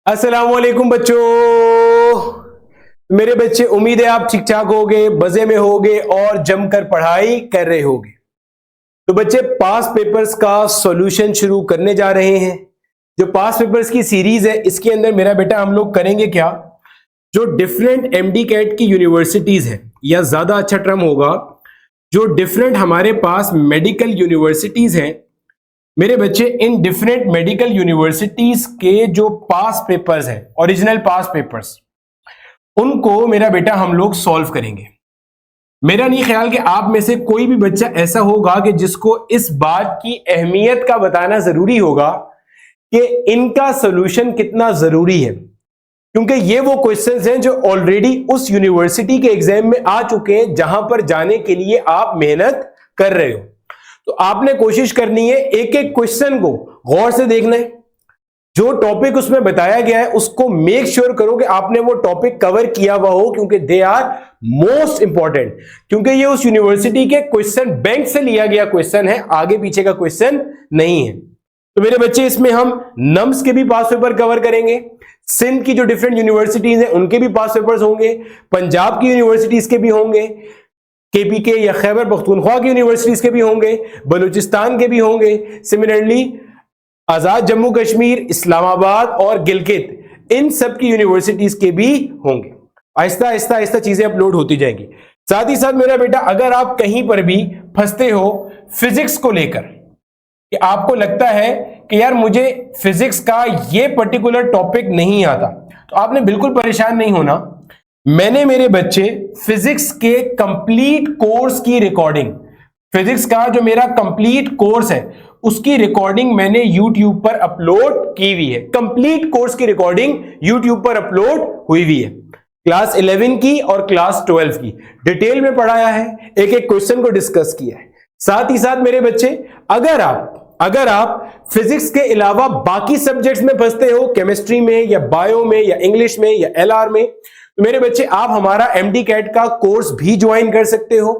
अस्सलाम वालेकुम बच्चों। मेरे बच्चे, उम्मीद है आप ठीक ठाक होगे, मजे में होगे और जमकर पढ़ाई कर रहे होगे। तो बच्चे, पास पेपर्स का सॉल्यूशन शुरू करने जा रहे हैं। जो पास पेपर्स की सीरीज है, इसके अंदर मेरा बेटा हम लोग करेंगे क्या, जो डिफरेंट एमडी कैट की यूनिवर्सिटीज है, या ज्यादा अच्छा टर्म होगा, जो डिफरेंट हमारे पास मेडिकल यूनिवर्सिटीज हैं मेरे बच्चे, इन डिफरेंट मेडिकल यूनिवर्सिटीज के जो पास पेपर्स हैं, ओरिजिनल पास पेपर्स, उनको मेरा बेटा हम लोग सॉल्व करेंगे। मेरा नहीं ख्याल कि आप में से कोई भी बच्चा ऐसा होगा कि जिसको इस बात की अहमियत का बताना जरूरी होगा कि इनका सॉल्यूशन कितना जरूरी है, क्योंकि ये वो क्वेश्चंस हैं जो ऑलरेडी उस यूनिवर्सिटी के एग्जाम में आ चुके हैं जहां पर जाने के लिए आप मेहनत कर रहे हो। तो आपने कोशिश करनी है, एक एक क्वेश्चन को गौर से देखना है, जो टॉपिक उसमें बताया गया है उसको मेक श्योर करो कि आपने वो टॉपिक कवर किया हुआ हो, क्योंकि दे आर मोस्ट इंपॉर्टेंट, क्योंकि ये उस यूनिवर्सिटी के क्वेश्चन बैंक से लिया गया क्वेश्चन है, आगे पीछे का क्वेश्चन नहीं है। तो मेरे बच्चे, इसमें हम नम्स के भी पास पेपर कवर करेंगे, सिंध की जो डिफरेंट यूनिवर्सिटीज हैं उनके भी पास पेपर्स होंगे, पंजाब की यूनिवर्सिटीज के भी होंगे, केपीके या खैबर पख्तूनख्वा की यूनिवर्सिटीज के भी होंगे, बलूचिस्तान के भी होंगे, सिमिलरली आजाद जम्मू कश्मीर, इस्लामाबाद और गिलगित, इन सब की यूनिवर्सिटीज के भी होंगे। आहिस्ता आहिस्ता आहिस्ता चीजें अपलोड होती जाएंगी। साथ ही साथ मेरा बेटा, अगर आप कहीं पर भी फंसते हो फिजिक्स को लेकर, कि आपको लगता है कि यार मुझे फिजिक्स का ये पर्टिकुलर टॉपिक नहीं आता, तो आपने बिल्कुल परेशान नहीं होना। मैंने मेरे बच्चे फिजिक्स के कंप्लीट कोर्स की रिकॉर्डिंग, फिजिक्स का जो मेरा कंप्लीट कोर्स है उसकी रिकॉर्डिंग मैंने YouTube पर अपलोड की हुई है। कंप्लीट कोर्स की रिकॉर्डिंग YouTube पर अपलोड हुई हुई है, क्लास 11 की और क्लास 12 की, डिटेल में पढ़ाया है, एक एक क्वेश्चन को डिस्कस किया है। साथ ही साथ मेरे बच्चे, अगर आप फिजिक्स के अलावा बाकी सब्जेक्ट्स में फंसते हो, केमिस्ट्री में या बायो में या इंग्लिश में या LR में, तो मेरे बच्चे आप हमारा एमडी कैट का कोर्स भी ज्वाइन कर सकते हो,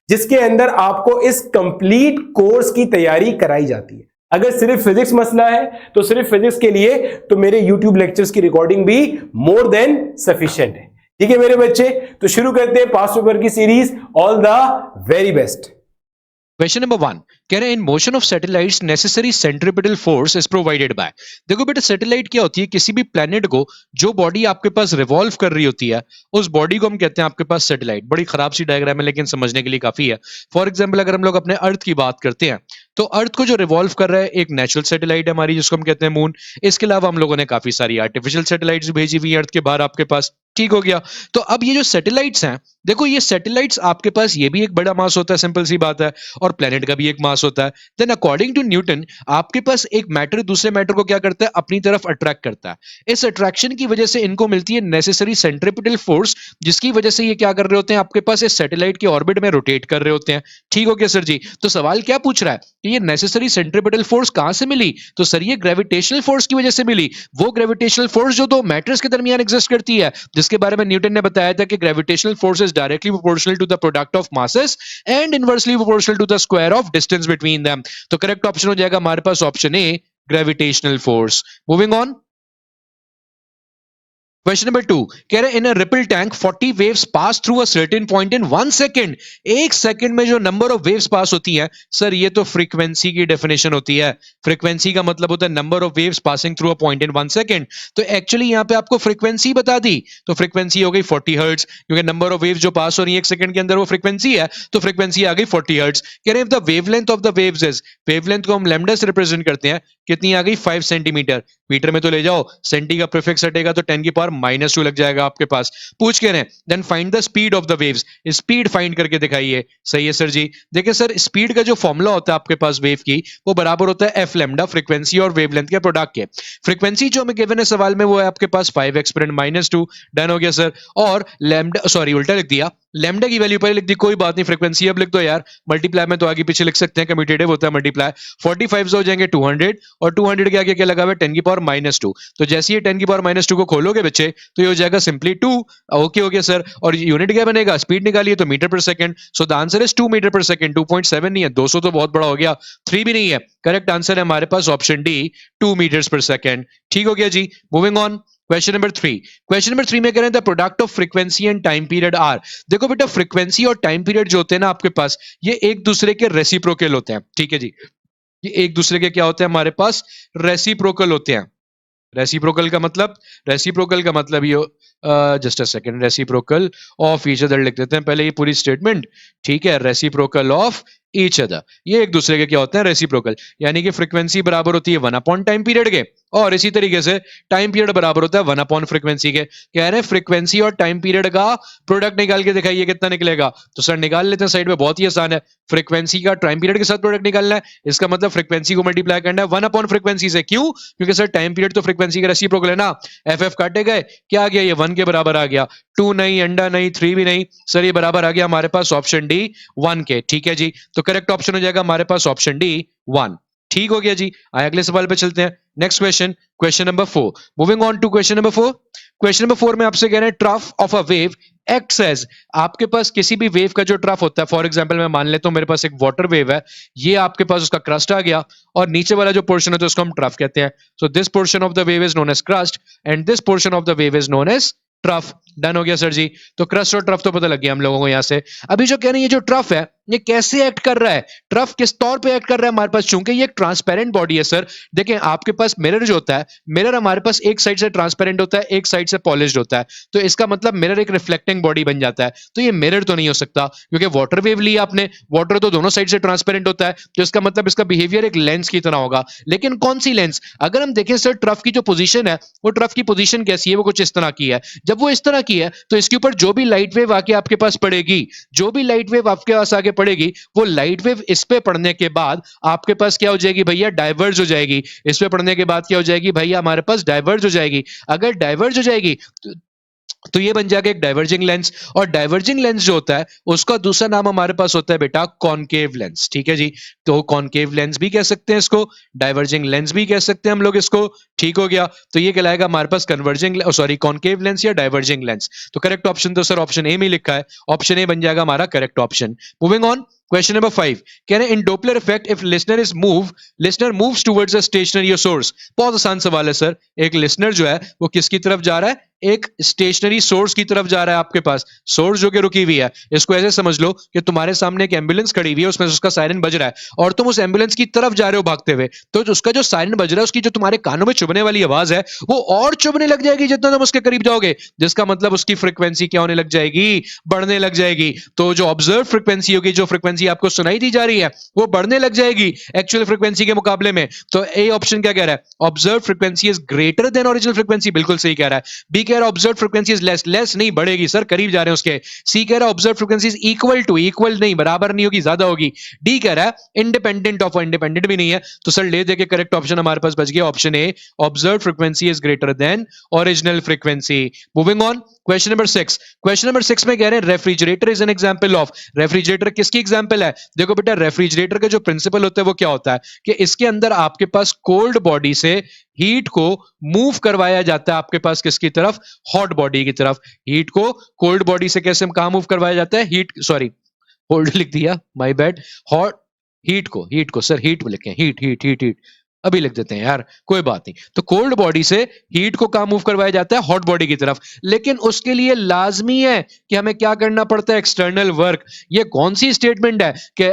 जिसके अंदर आपको इस कंप्लीट कोर्स की तैयारी कराई जाती है। अगर सिर्फ फिजिक्स मसला है तो सिर्फ फिजिक्स के लिए तो मेरे YouTube लेक्चर्स की रिकॉर्डिंग भी मोर देन सफिशिएंट है। ठीक है मेरे बच्चे, तो शुरू करते हैं पास पेपर की series. All the very best. Question number 1 कह रहे हैं in motion of satellites necessary centripetal force is provided by. देखो बेटा, सैटेलाइट क्या होती है, किसी भी प्लेनेट को जो बॉडी आपके पास रिवॉल्व कर रही होती है उस बॉडी को हम कहते हैं आपके पास सैटेलाइट। बड़ी खराब सी डायग्राम है लेकिन समझने के लिए काफी है। फॉर एग्जांपल, अगर हम लोग अपने अर्थ की बात करते हैं तो अर्थ को जो रिवॉल्व कर रहा है एक नेचुरल सैटेलाइट है हमारी, जिसको हम कहते हैं मून। इसके अलावा हम लोगों ने काफी सारी आर्टिफिशियल सैटेलाइट्स भेजी हुई है अर्थ के बाहर आपके पास। ठीक हो गया। तो अब ये जो सैटेलाइट्स हैं, देखो ये सैटेलाइट्स आपके पास, ये भी एक बड़ा मास होता है, सिंपल सी बात है, और प्लेनेट का भी एक मास होता है। देन अकॉर्डिंग टू न्यूटन आपके पास एक मैटर दूसरे मैटर को क्या करता है, अपनी तरफ अट्रैक्ट करता है। इस अट्रैक्शन की वजह से इनको मिलती है नेसेसरी सेंट्रिपिटल फोर्स, जिसकी वजह से ये क्या कर रहे होते हैं, आपके पास इस सैटेलाइट के ऑर्बिट में रोटेट कर रहे होते हैं। ठीक हो गया सर जी। तो सवाल क्या पूछ रहा है कि ये नेसेसरी सेंट्रिपिटल फोर्स कहां से मिली, तो सर ये ग्रेविटेशनल फोर्स की वजह से मिली। वो ग्रेविटेशनल फोर्स जो दो मैटर्स के दरमियान एग्जिस्ट करती है, जिसके बारे में न्यूटन ने बताया था कि gravitational force is directly proportional to the product of masses and inversely proportional to the square of distance between them. तो करेक्ट ऑप्शन हो जाएगा हमारे पास option A, gravitational force. Moving on, question number 2 कह रहे हैं in a ripple tank 40 waves pass through a certain point in 1 second. एक second में जो नंबर ऑफ वेव्स पास होती हैं, सर ये तो फ्रीक्वेंसी की डेफिनेशन होती है। फ्रीक्वेंसी का मतलब होता है number of waves passing through a point in 1 second. तो एक्चुअली यहां पे आपको फ्रीक्वेंसी बता दी, तो फ्रीक्वेंसी हो गई 40 हर्ट्ज, क्योंकि नंबर ऑफ वेव्स जो पास हो रही है एक सेकंड के अंदर वो फ्रीक्वेंसी है, तो फ्रीक्वेंसी आ गई 40 हर्ट्ज। कह रहे हैं the wavelength of the waves is, wavelength को हम लैम्डा से रिप्रेजेंट करते हैं, कितनी आ गई 5 सेंटीमीटर। मीटर में तो ले जाओ, सेंटी का प्रीफिक्स हटेगा तो 10 की पावर -2 लग जाएगा आपके पास। पूछ के रहे then find the speed of the waves, speed find करके दिखाइए। सही है सर जी। देखिए सर, स्पीड का जो फॉर्मूला होता है आपके पास वेव की, वो बराबर होता है एफ लैम्डा, फ्रीक्वेंसी और वेवलेंथ के प्रोडक्ट के। फ्रीक्वेंसी जो हमें गिवन है सवाल में वो है आपके पास 5 एक्सपोनेंट -2। डन हो गया सर। और लैम्डा, सॉरी उल्टा लिख दिया, लैम्डा की वैल्यू पहले लिख दी, कोई बात नहीं, फ्रीक्वेंसी अब लिख दो यार। मल्टीप्लाई में तो आगे पीछे लिख सकते हैं, कम्यूटेटिव होता है मल्टीप्लाई। 45 हो जाएंगे 200, और 200 के आगे क्या लगा हुआ है 10 की पावर -2। तो जैसे ही 10 की पावर -2 को खोलोगे बच्चे तो ये हो जाएगा सिंपली 2। ओके हो गया सर। और यूनिट क्या बनेगा, स्पीड निकालिए तो metre per second. So the answer is 2 metre per second. 2.7 नहीं है, 200 तो बहुत बड़ा हो गया, 3 भी नहीं है, करेक्ट आंसर है हमारे पास option D 2 metres per second. ठीक हो गया जी। Moving on, question number 3। Question number 3 में कह रहे हैं the product of frequency and time period are. देखो बेटा फ्रीक्वेंसी और टाइम पीरियड जो होते हैं ना आपके पास, ये एक दूसरे के रेसिप्रोकल होते हैं। ठीक है जी, ये एक दूसरे के क्या होते हैं हमारे पास, रेसिप्रोकल होते हैं। रेसिप्रोकल का मतलब ये just a second, reciprocal of each other लिख देते हैं पहले ये पूरी स्टेटमेंट। ठीक है, रेसिप्रोकल ऑफ ईच अदर, ये एक दूसरे के क्या होते हैं, रेसिप्रोकल। यानी कि फ्रीक्वेंसी बराबर होती है 1 अपॉन टाइम पीरियड के, और इसी तरीके से टाइम पीरियड बराबर होता है 1 अपॉन फ्रीक्वेंसी के। कह रहे हैं फ्रीक्वेंसी और टाइम पीरियड का प्रोडक्ट निकाल के दिखाइए कितना निकलेगा। तो सर निकाल लेते हैं साइड में, बहुत ही आसान है। फ्रीक्वेंसी का टाइम पीरियड के साथ प्रोडक्ट निकालना है, इसका मतलब फ्रीक्वेंसी को मल्टीप्लाई करना है 1 अपॉन फ्रीक्वेंसी से। क्यों? क्योंकि सर टाइम पीरियड तो फ्रीक्वेंसी का रेसिप्रोकल है ना। एफ काटे गए, क्या आ गया, ये 1 के बराबर आ गया। 2 नहीं, अंडा नहीं, 3 भी नहीं, सर ये बराबर आ गया हमारे पास ऑप्शन डी 1 के। ठीक है जी, तो करेक्ट ऑप्शन हो जाएगा हमारे पास ऑप्शन डी 1। ठीक हो गया जी। आए अगले सवाल पे चलते हैं। Next question, question number 4। Moving on to question number 4। Question number 4 में आपसे कह रहे हैं trough of a wave acts as. आपके पास किसी भी वेव का जो ट्रफ होता है, फॉर एग्जांपल मैं मान लेता हूं मेरे पास एक वाटर वेव है, ये आपके पास उसका क्रस्ट आ गया, और नीचे वाला जो पोर्शन होता है उसको हम ट्रफ कहते हैं। So this portion of the wave is known as crest and this portion of the wave is known as trough. Done हो गया सर जी। तो क्रस्ट और ट्रफ तो पता लग गया हम लोगों को यहां से। अभी जो कह रहे हैं ये जो ट्रफ है ये कैसे एक्ट कर रहा है, ट्रफ किस तौर पे एक्ट कर रहा है हमारे पास, चूंकि ये एक ट्रांसपेरेंट बॉडी है सर। देखें आपके पास मिरर जो होता है, मिरर हमारे पास एक साइड से ट्रांसपेरेंट होता है, एक साइड से पॉलिश्ड होता है, तो इसका मतलब मिरर एक रिफ्लेक्टिंग बॉडी बन जाता है। तो ये मिरर तो नहीं हो सकता, क्योंकि वाटर वेव लिया आपने, वाटर तो दोनों साइड से ट्रांसपेरेंट होता है, तो इसका मतलब इसका बिहेवियर एक लेंस की तरह होगा। लेकिन कौन सी लेंस? अगर हम देखें सर ट्रफ की जो पोजीशन है, वो ट्रफ की पोजीशन कैसी है, वो कुछ इस तरह की है। जब वो इस तरह की है तो इसके ऊपर जो भी लाइट वेव आके आपके पास पड़ेगी, जो भी लाइट वेव आपके पास आगे पड़ेगी, वो लाइट वेव इस पे पड़ने के बाद आपके पास क्या हो जाएगी भैया, डाइवर्ज हो जाएगी। इस पे पड़ने के बाद क्या हो जाएगी भैया, हमारे पास डाइवर्ज हो जाएगी। अगर डाइवर्ज हो जाएगी तो ये बन जाएगा एक डाइवर्जिंग लेंस, और डाइवर्जिंग लेंस जो होता है उसका दूसरा नाम हमारे पास होता है बेटा कॉनकेव लेंस। ठीक है जी, तो कॉनकेव लेंस भी कह सकते हैं इसको, डाइवर्जिंग लेंस भी कह सकते हैं हम लोग इसको। ठीक हो गया, तो ये कहलाएगा हमारे पास कन्वर्जिंग सॉरी कॉनकेव लेंस या डाइवर्जिंग लेंस। तो करेक्ट ऑप्शन तो सर ऑप्शन ए में लिखा है, ऑप्शन ए बन जाएगा हमारा correct option. Moving on, question number 5 कह रहे हैं in Doppler effect if listener moves towards a stationary source. बहुत आसान सवाल है सर। एक लिसनर जो है वो किसकी तरफ जा रहा है, एक स्टेशनरी सोर्स की तरफ जा रहा है। आपके पास सोर्स जो कि रुकी हुई है, इसको ऐसे समझ लो कि तुम्हारे सामने एक एम्बुलेंस खड़ी हुई है, उसमें उसका सायरन बज रहा है, और तुम उस एम्बुलेंस की तरफ जा रहे हो भागते हुए, तो उसका जो सायरन बज रहा है उसकी जो तुम्हारे कानों में चुभने वाली आवाज है वो और चुभने लग जाएगी जितना तुम उसके करीब जाओगे, जिसका मतलब उसकी फ्रीक्वेंसी क्या होने लग जाएगी, बढ़ने लग जाएगी। तो जो ऑब्जर्व फ्रीक्वेंसी होगी, जो फ्रीक्वेंसी आपको सुनाई दी जा रही है, वो बढ़ने लग जाएगी एक्चुअल फ्रीक्वेंसी के मुकाबले में। तो ए ऑप्शन क्या कह रहा है, observe frequency is greater then original frequency, बिल्कुल सही कह रहा है। बी कह रहा है ऑब्जर्व फ्रीक्वेंसी इज लेस नहीं बढ़ेगी सर, करीब जा रहे हैं उसके। सी कह रहा है ऑब्जर्व फ्रीक्वेंसी इज इक्वल नहीं, बराबर नहीं होगी, ज्यादा होगी। डी कह रहा है इंडिपेंडेंट ऑफ, इंडिपेंडेंट भी नहीं है। तो सर ले दे के करेक्ट ऑप्शन हमारे पास बच गया option A, observe frequency is greater then original frequency. Moving on, question number 6। Question number 6 में कह रहे हैं refrigerator is an example of. Refrigerator किसकी एग्जांपल है? देखो बेटा रेफ्रिजरेटर का जो प्रिंसिपल होता है वो क्या होता है कि इसके अंदर आपके पास कोल्ड बॉडी से हीट को मूव करवाया जाता है आपके पास किसकी तरफ, हॉट बॉडी की तरफ। हीट को कोल्ड बॉडी से कैसे कहां मूव करवाया जाता है, हीट सॉरी होल्ड लिख दिया, माय बैड। हॉट हीट को सर हीट में लिखें, हीट अभी लिख देते हैं यार, कोई बात नहीं। तो कोल्ड बॉडी से हीट को कहां मूव करवाया जाता है, हॉट बॉडी की तरफ। लेकिन उसके लिए लाजमी है कि हमें क्या करना पड़ता है, एक्सटर्नल वर्क। ये कौन सी स्टेटमेंट है कि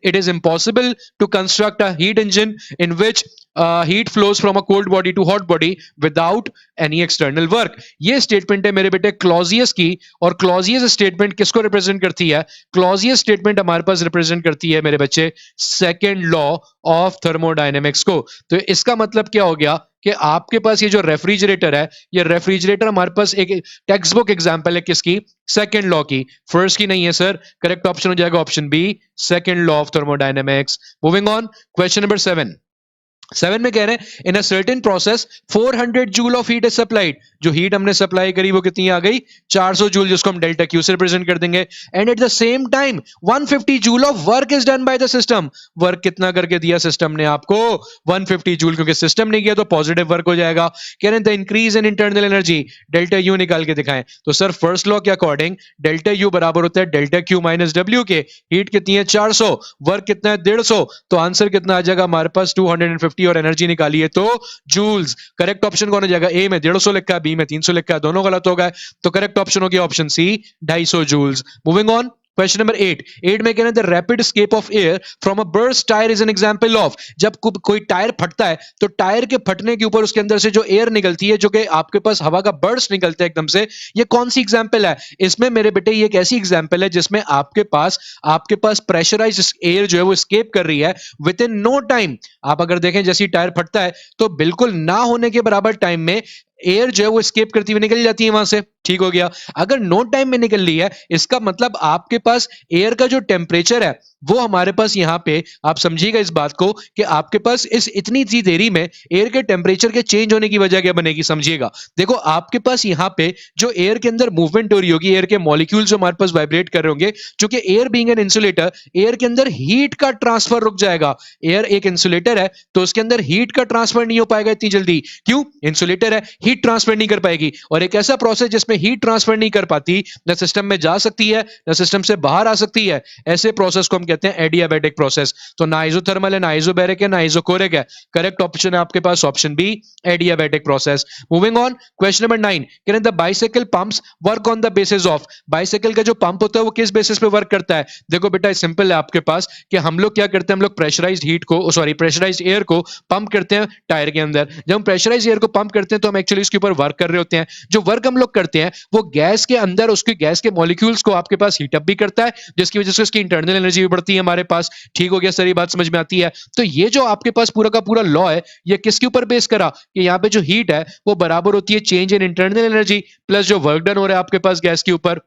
it is impossible to construct a heat engine in which heat flows from a cold body to hot body without any external work. ये स्टेटमेंट है मेरे बेटे क्लॉजियस की, और क्लॉजियस स्टेटमेंट किसको रिप्रेजेंट करती है, क्लॉजियस स्टेटमेंट हमारे पास रिप्रेजेंट करती है मेरे बच्चे सेकेंड लॉ ऑफ थर्मोडायनेमिक्स को। तो इसका मतलब क्या हो गया कि आपके पास ये जो रेफ्रिजरेटर है, ये रेफ्रिजरेटर हमारे पास एक टेक्स्ट बुक एग्जांपल है किसकी, सेकंड लॉ की, फर्स्ट की नहीं है सर। करेक्ट ऑप्शन हो जाएगा option B, second law of thermodynamics. Moving on, question number 7। Seven में कह रहे हैं in a certain process 400 joule of heat is supplied, जो हीट हमने सप्लाई करी वो कितनी आ गई 400 जूल, जिसको हम डेल्टा क्यू से रिप्रेजेंट कर देंगे। And at the same time 150 joule of work is done by the system, work कितना करके दिया सिस्टम ने आपको 150 जूल, क्योंकि सिस्टम ने किया तो पॉजिटिव वर्क हो जाएगा। कह रहे हैं the increase in internal energy delta U निकाल के दिखाएं, तो सर फर्स्ट लॉ के अकॉर्डिंग डेल्टा यू बराबर होता है डेल्टा क्यू माइनस डब्ल्यू के, हीट कितनी है 400, वर्क कितना है 150, तो आंसर कितना आ जाएगा हमारे पास 250, और एनर्जी निकालिए तो जूल्स। करेक्ट ऑप्शन कौन हो जाएगा, ए में 150 लिखा है, बी में 300 लिखा है, दोनों गलत हो गए, तो करेक्ट ऑप्शन हो गया option C 250 joules. Moving on, question number 8 में कह रहे हैं the rapid escape of air from a burst tyre is an example of, जब कोई टायर फटता है तो टायर के फटने के ऊपर उसके अंदर से जो एयर निकलती है, जो कि आपके पास हवा का बर्स्ट निकलता है एकदम से, ये कौन सी एग्जांपल है? इसमें मेरे बेटे ये एक ऐसी एग्जांपल है जिसमें आपके पास प्रेशराइज्ड एयर जो है वो एस्केप कर रही है विद इन नो टाइम। आप अगर देखें जैसे ही टायर फटता है तो बिल्कुल ना होने के बराबर टाइम में एयर जो है वो एस्केप करती हुई निकल जाती है वहां से, ठीक हो गया। अगर नो टाइम में निकल रही है इसका मतलब आपके पास एयर का जो टेम्परेचर है वो हमारे पास यहां पे, आप समझिएगा इस बात को कि आपके पास इस इतनी सी देरी में एयर के टेम्परेचर के चेंज होने की वजह क्या बनेगी, समझिएगा। देखो आपके पास यहां पे जो एयर के अंदर मूवमेंट हो रही होगी, एयर के मॉलिक्यूल्स जो हमारे पास वाइब्रेट कर रहे होंगे, क्योंकि air being an insulator, air के अंदर हीट का ट्रांसफर रुक जाएगा। एयर एक इंसुलेटर है तो उसके अंदर हीट का ट्रांसफर नहीं हो पाएगा इतनी जल्दी, क्यों? इंसुलेटर है, हीट ट्रांसफर नहीं कर पाएगी, और एक ऐसा प्रोसेस जिसमें हीट ट्रांसफर नहीं कर पाती, न सिस्टम में जा सकती है न सिस्टम से बाहर आ सकती है, ऐसे प्रोसेस को हम कहते हैं एडियाबैटिक प्रोसेस। तो ना आइसोथर्मल है, ना आइसोबैरिक है, ना आइसोकोरिक है, करेक्ट ऑप्शन है आपके पास option B adiabatic process. Moving on, question number 9 कह रहे हैं the bicycle pumps work on the basis of, bicycle का जो पंप होता है वो किस बेसिस पे वर्क करता है? देखो बेटा सिंपल है आपके पास कि हम लोग क्या करते हैं, हम लोग प्रेशराइज्ड हीट को, सॉरी प्रेशराइज्ड एयर को पंप करते हैं टायर के अंदर। जब हम प्रेशराइज्ड एयर को पंप करते हैं तो हम एक्चुअली इसके ऊपर वर्क कर रहे होते हैं। जो वर्क हम लोग करते हैं वो गैस के अंदर उसकी गैस के मॉलिक्यूल्स को आपके पास हीट अप भी करता है, जिसकी वजह से उसकी इंटरनल एनर्जी भी बढ़ती है हमारे पास, ठीक हो गया सर, ये बात समझ में आती है। तो ये जो आपके पास पूरा का पूरा लॉ है ये किसके ऊपर बेस करा कि यहाँ पे जो हीट है वो बराबर होती है change in internal energy plus जो वर्क डन हो रहा है आपके पास गैस के ऊपर,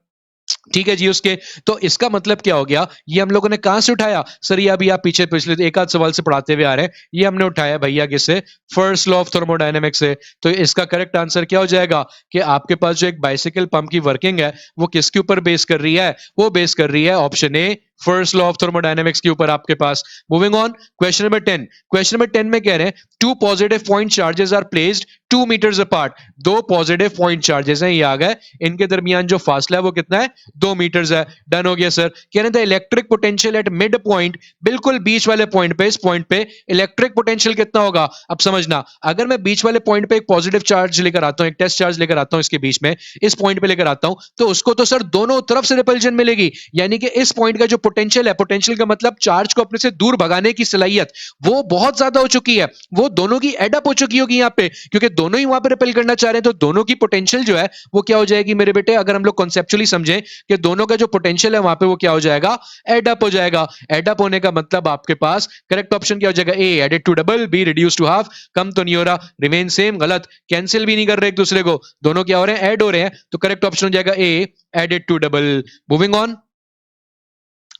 ठीक है जी उसके। तो इसका मतलब क्या हो गया, ये हम लोगों ने कहां से उठाया सर, ये अभी आप पीछे पिछले एक आध सवाल से पढ़ाते हुए आ रहे हैं, ये हमने उठाया भैया किससे, फर्स्ट लॉ ऑफ थर्मोडायनेमिक्स से। तो इसका करेक्ट आंसर क्या हो जाएगा कि आपके पास जो एक बाइसाइकिल पंप की वर्किंग है वो किसके ऊपर बेस कर रही है, वो बेस कर रही है option A first law of thermodynamics के ऊपर आपके पास। Moving on, question number 10, question number 10 में कह रहे हैं two positive point charges are placed 2 metres apart, दो पॉजिटिव पॉइंट चार्जेस हैं, ये आ गए, इनके दरमियान जो फासला है वो कितना है 2 मीटर्स है, डन हो गया सर। कह रहे थे electric potential at mid point, बिल्कुल बीच वाले पॉइंट पे, इस पॉइंट पे इलेक्ट्रिक पोटेंशियल कितना होगा? अब समझना, अगर मैं बीच वाले पॉइंट पे एक पॉजिटिव चार्ज लेकर आता हूं, एक टेस्ट चार्ज लेकर आता हूं इसके बीच में, इस पॉइंट पे लेकर आता हूं, तो उसको तो सर दोनों तरफ से रिपल्जन मिलेगी, यानी कि इस पॉइंट का जो पोटेंशियल है, पोटेंशियल का मतलब चार्ज को अपने से दूर भगाने की सलाहियत, वो बहुत ज्यादा हो चुकी है, वो दोनों की एड अप हो चुकी होगी यहाँ पे, क्योंकि दोनों ही वहां पे रिपेल करना चाह रहे हैं, तो दोनों की पोटेंशियल जो है वो क्या हो जाएगी मेरे बेटे, अगर हम लोग कॉन्सेप्चुअली समझें कि दोनों का जो पोटेंशियल है वहां पे वो क्या हो जाएगा, एड अप हो जाएगा। एड अप होने का मतलब आपके पास करेक्ट ऑप्शन क्या हो जाएगा, A added to double, B reduce to half, कम तो नहीं हो रहा, रिमेन सेम, गलत, कैंसिल भी नहीं कर रहे एक दूसरे को, दोनों क्या हो रहे हैं, ऐड हो रहे हैं, तो करेक्ट ऑप्शन हो जाएगा A added to double. Moving on,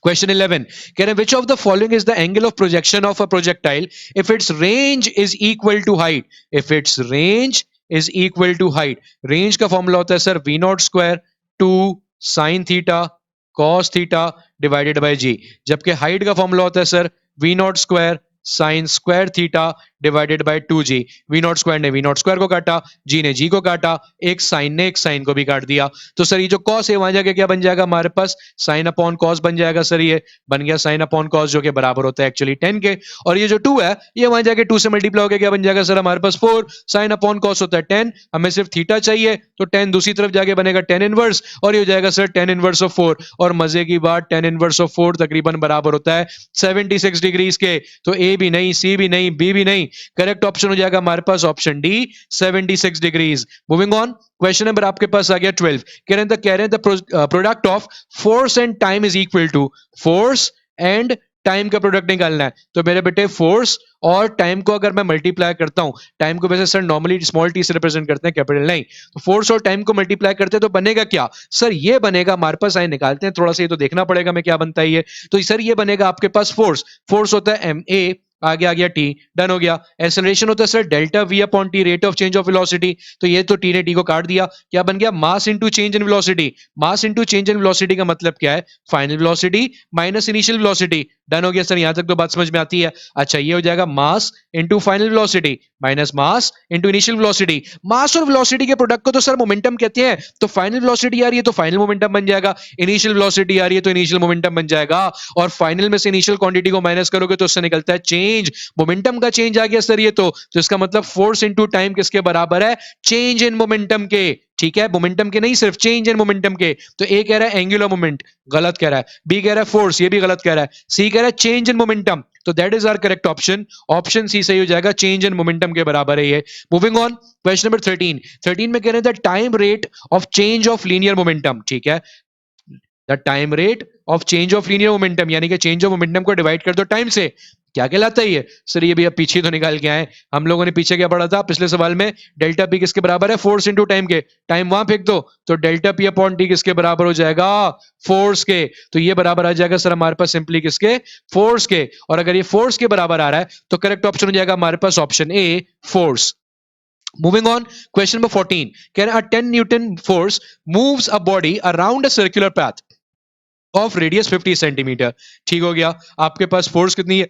Question 11 कह रहे हैं which of the following is the angle of projection of a projectile if its range is equal to height, if its range is equal to height, range का formula होता है sir v naught square 2 sin theta cos theta divided by g, जबकि height का formula होता है sir v naught square sine square theta divided by 2g, V naught square ने V naught square को काटा, जी ने जी को काटा, एक साइन ने एक साइन को भी काट दिया, तो सर ये जो कॉस है वहां जाके क्या बन जाएगा हमारे पास, साइन अपॉन कॉस बन जाएगा सर, ये बन गया साइन अपॉन कॉस जो कि बराबर होता है एक्चुअली 10 के, और ये जो 2 है ये वहां जाके 2 से मल्टीप्लाई होकर क्या बन जाएगा सर हमारे पास 4, साइन अपॉन कॉस होता है 10, हमें सिर्फ थीटा चाहिए तो 10 दूसरी तरफ जाके बनेगा 10 इनवर्स, और ये हो जाएगा सर 10 इनवर्स ऑफ 4, और मजे की बात 10 इनवर्स ऑफ 4 तकरीबन बराबर होता है 76 डिग्रीज के, तो ए भी नहीं, सी भी नहीं, बी भी नहीं, करेक्ट ऑप्शन हो जाएगा हमारे पास option D 76 degrees. Moving on, question number आपके पास आ गया 12, कह रहे हैं the product of force and time is equal to, force and time का प्रोडक्ट निकालना है, तो मेरे बेटे फोर्स और टाइम को अगर मैं मल्टीप्लाई करता हूं, टाइम को वैसे सर नॉर्मली स्मॉल टी से रिप्रेजेंट करते हैं कैपिटल नहीं, तो फोर्स और टाइम को मल्टीप्लाई करते हैं तो बनेगा क्या सर, ये बनेगा हमारे पास, आए निकालते हैं थोड़ा सा, ये तो देखना पड़ेगा मैं क्या बनता है ये, तो सर ये बनेगा आपके पास फोर्स, फोर्स होता है एम ए आगे आ गया टी, डन हो गया। एक्सेलरेशन होता है sir delta we upon T, rate of change of velocity, तो ये तो टी ने टी को काट दिया, क्या बन गया mass into change in velocity. Mass into change in velocity का मतलब क्या है, final velocity minus initial velocity. Done हो गया सर, यहां तक तो बात समझ में आती है। अच्छा ये हो जाएगा mass into final velocity minus mass into initial velocity. Mass और वेलोसिटी के प्रोडक्ट को तो सर मोमेंटम कहते हैं, तो फाइनल वेलोसिटी आ रही है तो फाइनल मोमेंटम बन जाएगा, इनिशियल वेलोसिटी आ रही है तो इनिशियल मोमेंटम बन जाएगा, और फाइनल में से इनिशियल क्वांटिटी को माइनस करोगे तो उससे निकलता है चेंज, मोमेंटम का चेंज आ गया सर ये तो इसका मतलब फोर्स इनटू टाइम किसके बराबर है, चेंज इन मोमेंटम के। ठीक है, मोमेंटम के नहीं, सिर्फ चेंज इन मोमेंटम के। तो ए कह रहा है एंगुलर मोमेंट, गलत कह रहा है, बी कह रहा है फोर्स, ये भी गलत कह रहा है, सी कह रहा है चेंज इन मोमेंटम, तो that is our correct option, option C सही हो जाएगा, चेंज इन मोमेंटम के बराबर है ये। मूविंग ऑन, क्वेश्चन नंबर 13 में कह रहे हैं the time rate of change of linear momentum. ठीक है, the time rate of change of linear momentum, यानी कि चेंज ऑफ मोमेंटम को डिवाइड कर दो टाइम से, क्या कहलाता है ये सर, ये भी अब पीछे तो निकाल के आए हम लोगों ने, पीछे क्या पढ़ा था पिछले सवाल में, डेल्टा पी किसके बराबर है, फोर्स इनटू टाइम के, टाइम वहां फेंक दो तो डेल्टा पी अपॉन टी किसके बराबर हो जाएगा, फोर्स के, तो ये बराबर आ जाएगा सर हमारे पास सिंपली किसके, फोर्स के, और अगर ये फोर्स के बराबर आ रहा है तो करेक्ट ऑप्शन हो जाएगा हमारे पास option A, force. Moving on, question number 14. Can a 10 Newton force moves a body around a circular path of radius 50 centimetre? ठीक हो गया, आपके पास फोर्स कितनी है,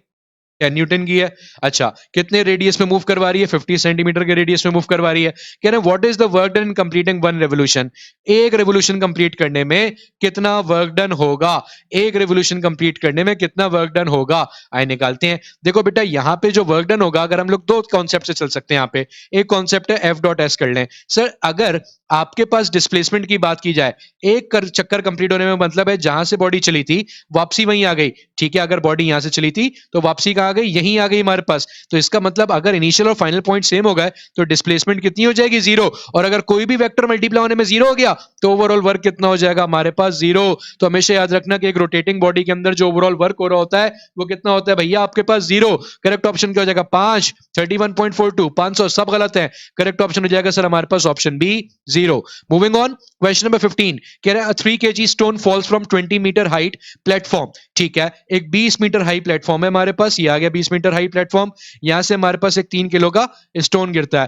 10 न्यूटन की है। अच्छा कितने रेडियस में मूव करवा रही है, 50 सेंटीमीटर के रेडियस में मूव करवा रही है। कह रहे हैं what is the work done in completing one revolution, एक रेवोल्यूशन कंप्लीट करने में कितना वर्क डन होगा, एक रेवोल्यूशन कंप्लीट करने में कितना वर्क डन होगा, आइए निकालते हैं। देखो बेटा यहाँ पे जो वर्क डन होगा, अगर हम लोग दो कॉन्सेप्ट से चल सकते हैं यहाँ पे, एक कॉन्सेप्ट है एफ डॉट एस कर लें सर, अगर आपके पास डिस्प्लेसमेंट की बात की जाए, एक चक्कर कंप्लीट होने में मतलब है जहां से बॉडी चली थी वापसी वहीं आ गई। ठीक है, अगर बॉडी यहां से चली थी तो वापसी कहां आ गई, यहीं आ गई हमारे पास, तो इसका मतलब अगर इनिशियल और फाइनल पॉइंट सेम हो गए तो डिस्प्लेसमेंट कितनी हो जाएगी, जीरो, और अगर कोई भी वेक्टर मल्टीप्लाई होने में जीरो हो गया तो ओवरऑल वर्क कितना हो जाएगा हमारे पास, जीरो। तो हमेशा याद रखना कि एक रोटेटिंग बॉडी के अंदर जो ओवरऑल वर्क हो रहा होता है वो कितना होता है भैया आपके पास, जीरो। करेक्ट ऑप्शन क्या हो जाएगा, 5, 31.42, 500 सब गलत है, करेक्ट ऑप्शन हो जाएगा सर हमारे पास option B, zero. Moving on, question number 15 कह रहा है 3 kg stone falls from 20 metre height platform. ठीक है, एक 20 मीटर हाई प्लेटफॉर्म है हमारे पास, ये आ गया 20 मीटर हाई प्लेटफॉर्म, यहां से हमारे पास एक 3 किलो का स्टोन गिरता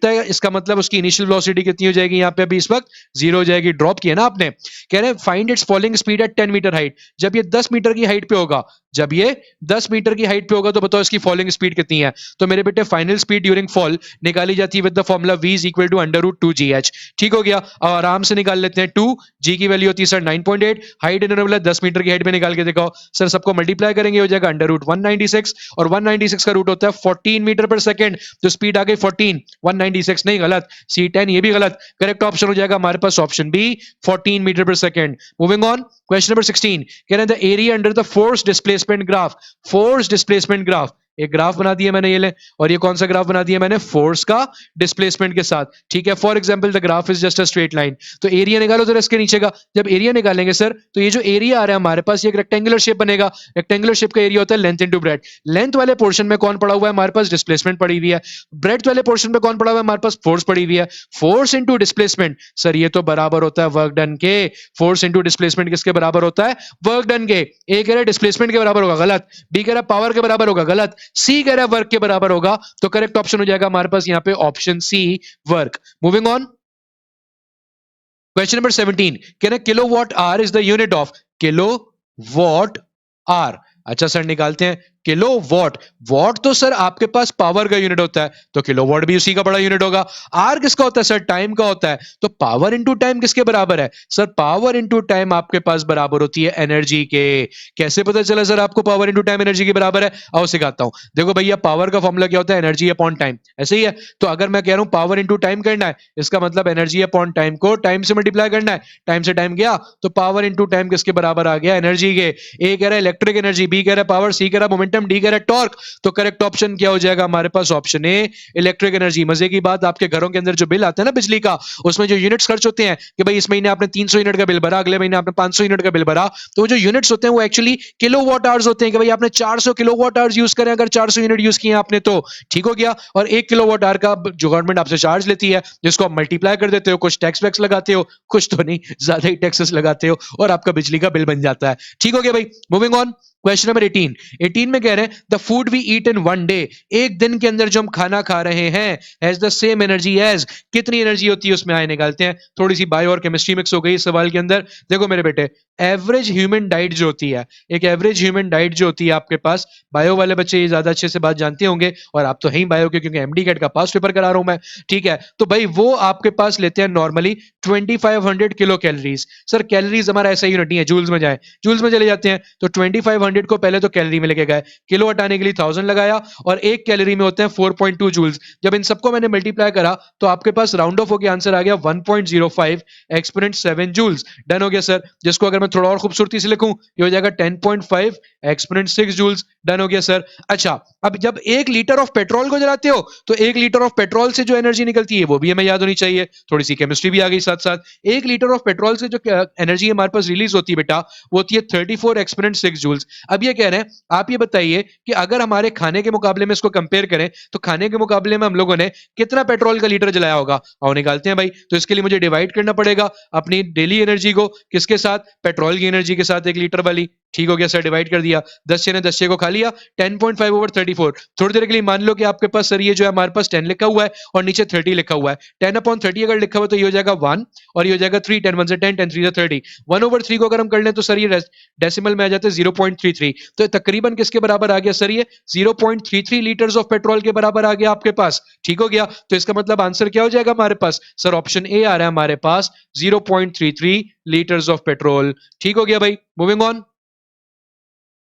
है, इसका मतलब उसकी इनिशियल वेलोसिटी कितनी हो जाएगी, यहाँ पे अभी इस वक्त जीरो हो जाएगी, ड्रॉप किया ना आपने। कह रहे हैं find its falling speed at 10 metre height, जब ये 10 मीटर की हाइट पे होगा, जब ये 10 मीटर की हाइट पे होगा तो बताओ इसकी फॉलिंग स्पीड कितनी है। तो मेरे बेटे फाइनल स्पीड ड्यूरिंग फॉल निकाली जाती है with the formula v is equal to √2gh। ठीक हो गया, अब आराम से निकाल लेते हैं, 2 g की वैल्यू होती है सर 9.8, हाइट इन्होंने बोला 10 मीटर की हाइट पे निकाल के दिखाओ सर, सबको मल्टीप्लाई करेंगे हो जाएगा √196, और 196 का रूट होता है 14 मीटर पर सेकंड, तो स्पीड आ गई 14, 196 नहीं गलत, C10 ये भी गलत, करेक्ट ऑप्शन हो जाएगा हमारे पास option B, 14 metre per second. Moving on, question number 16 कह रहे हैं the area under the force displacement graph, force displacement graph, एक ग्राफ बना दिया मैंने, ये ले, और ये कौन सा ग्राफ बना दिया मैंने, फोर्स का डिस्प्लेसमेंट के साथ। ठीक है, for example the graph is just a straight line, तो एरिया निकालो जरा इसके नीचे का, जब एरिया निकालेंगे सर तो ये जो एरिया आ रहा है हमारे पास, ये एक रेक्टेंगुलर शेप बनेगा, रेक्टेंगुलर शेप का एरिया होता है लेंथ इनटू ब्रेड्थ, लेंथ वाले पोर्शन में कौन पड़ा हुआ है हमारे पास, डिस्प्लेसमेंट पड़ी हुई है, ब्रेड्थ वाले पोर्शन में कौन पड़ा हुआ है हमारे पास, फोर्स पड़ी हुई है, फोर्स इनटू डिस्प्लेसमेंट सर ये तो बराबर होता है वर्क डन के, फोर्स इनटू डिस्प्लेसमेंट किसके बराबर होता है, वर्क डन के। ए कह रहा है डिस्प्लेसमेंट के बराबर होगा, गलत, बी कह रहा है पावर के बराबर होगा, गलत, सी कह रहा है वर्क के बराबर होगा, तो करेक्ट ऑप्शन हो जाएगा हमारे पास यहां पे option C, work. Moving on, question number 17 कह रहे kilowatt hour is the unit of, kilowatt hour, अच्छा सर निकालते हैं, किलो वॉट, वॉट तो सर आपके पास पावर का यूनिट होता है, तो किलो वॉट भी उसी का बड़ा यूनिट होगा। आर किसका होता है सर, टाइम का होता है, तो पावर इनटू टाइम किसके बराबर है सर, पावर इनटू टाइम आपके पास बराबर होती है एनर्जी के। कैसे पता चला सर आपको पावर इनटू टाइम एनर्जी के बराबर है, आओ सिखाता हूं। देखो भैया पावर का फॉर्मूला क्या होता है, एनर्जी अपॉन टाइम, ऐसे ही है, तो अगर मैं कह रहा हूं पावर इनटू टाइम करना है, इसका मतलब एनर्जी अपॉन टाइम को टाइम से मल्टीप्लाई करना है, टाइम से टाइम गया तो पावर इनटू टाइम किसके बराबर आ गया, एनर्जी के। ए कह रहा है इलेक्ट्रिक एनर्जी, बी कह रहा है पावर, सी कह रहा है मोमेंटम, डी कह रहा है टॉर्क, तो करेक्ट ऑप्शन क्या हो जाएगा हमारे पास ऑप्शन ए, इलेक्ट्रिक एनर्जी। मजे की बात, आपके घरों के अंदर जो बिल आता है ना बिजली का, उसमें जो यूनिट्स खर्च होते हैं कि भाई इस महीने आपने 300 यूनिट का बिल भरा, अगले महीने आपने 500 यूनिट का बिल भरा, तो वो जो यूनिट्स होते हैं वो एक्चुअली किलोवाट आवर्स होते हैं कि भाई आपने 400 किलोवाट आवर्स यूज करें, अगर 400 यूनिट यूज किए आपने तो ठीक हो गया, और 1 किलोवाट आवर का जो गवर्नमेंट आपसे चार्ज लेती है जिसको आप मल्टीप्लाई कर देते हो, कुछ टैक्स वैक्स लगाते हो, कुछ तो नहीं, ज्यादा ही टैक्सेस लगाते हो, और आपका बिजली का बिल बन जाता है। ठीक हो गया भाई। मूविंग ऑन, क्वेश्चन नंबर 18 में कह रहे हैं the food we eat in one day, एक दिन के अंदर जो हम खाना खा रहे हैं, has the same energy as, कितनी एनर्जी होती है उसमें आए निकालते हैं। थोड़ी सी बायो और केमिस्ट्री मिक्स हो गई इस सवाल के अंदर। देखो मेरे बेटे, एवरेज ह्यूमन डाइट जो होती है, एक एवरेज ह्यूमन डाइट जो होती है आपके पास, बायो वाले बच्चे ये ज्यादा अच्छे से बात जानते होंगे, और आप तो हैं ही बायो के, क्योंकि एमडी कैट का पास पेपर करा रहा हूं मैं, ठीक है। तो भाई वो आपके पास लेते हैं normally 2500 kilo calories. Sir calories हमारा ऐसा यूनिट नहीं है, जूल्स में जाए, जूल्स में चले जाते हैं, तो 2500 को पहले तो कैलोरी में लेके गए, किलो हटाने के लिए 1000 लगाया, और एक कैलोरी में होते हैं 4.2 जूल्स। जब इन सबको मैंने मल्टीप्लाई करा तो आपके पास राउंड ऑफ होकर आंसर आ गया 1.05 एक्सपोनेंट 7 जूल्स। डन हो गया सर। जिसको अगर मैं थोड़ा और खूबसूरती से लिखूं, ये हो जाएगा 10.5 एक्सपोनेंट 6 जूल्स। डन हो गया सर। अच्छा, अब जब 1 लीटर ऑफ पेट्रोल को जलाते हो तो 1 लीटर ऑफ पेट्रोल से जो एनर्जी निकलती है वो भी हमें याद होनी चाहिए, थोड़ी सी केमिस्ट्री भी आ गई साथ साथ। 1 लीटर ऑफ पेट्रोल से जो एनर्जी हमारे पास रिलीज होती है बेटा, वो होती है 34 एक्सपोनेंट 6 जूल्स। अब ये कह रहे हैं, आप ये बताइए कि अगर हमारे खाने के मुकाबले में इसको कंपेयर करें, तो खाने के मुकाबले में हम लोगों ने कितना पेट्रोल का लीटर जलाया होगा, आओ निकालते हैं भाई। तो इसके लिए मुझे डिवाइड करना पड़ेगा अपनी डेली एनर्जी को, किसके साथ, पेट्रोल की एनर्जी के साथ, 1 लीटर वाली। ठीक हो गया सर, डिवाइड कर दिया, 10 ने 10 को खा लिया, 10.5 ओवर 34। थोड़ी देर के लिए मान लो कि आपके पास सर ये जो है हमारे पास 10 लिखा हुआ है और नीचे 30 लिखा हुआ है। 10/30 अगर लिखा हुआ तो ये हो जाएगा 1 और ये हो जाएगा 3, 10 1 से 10, 10 3 से 30। 1/3 को अगर हम कर लें तो सर ये डेसिमल में आ जाते हैं 0.33। तो तकरीबन किसके बराबर आ गया सर, ये 0.33 लीटर्स ऑफ पेट्रोल के बराबर आ गया आपके पास। ठीक हो गया, तो इसका मतलब आंसर क्या हो जाएगा हमारे पास, सर ऑप्शन ए आ रहा है हमारे पास 0.33 लीटर्स ऑफ पेट्रोल। ठीक हो गया भाई, मूविंग ऑन।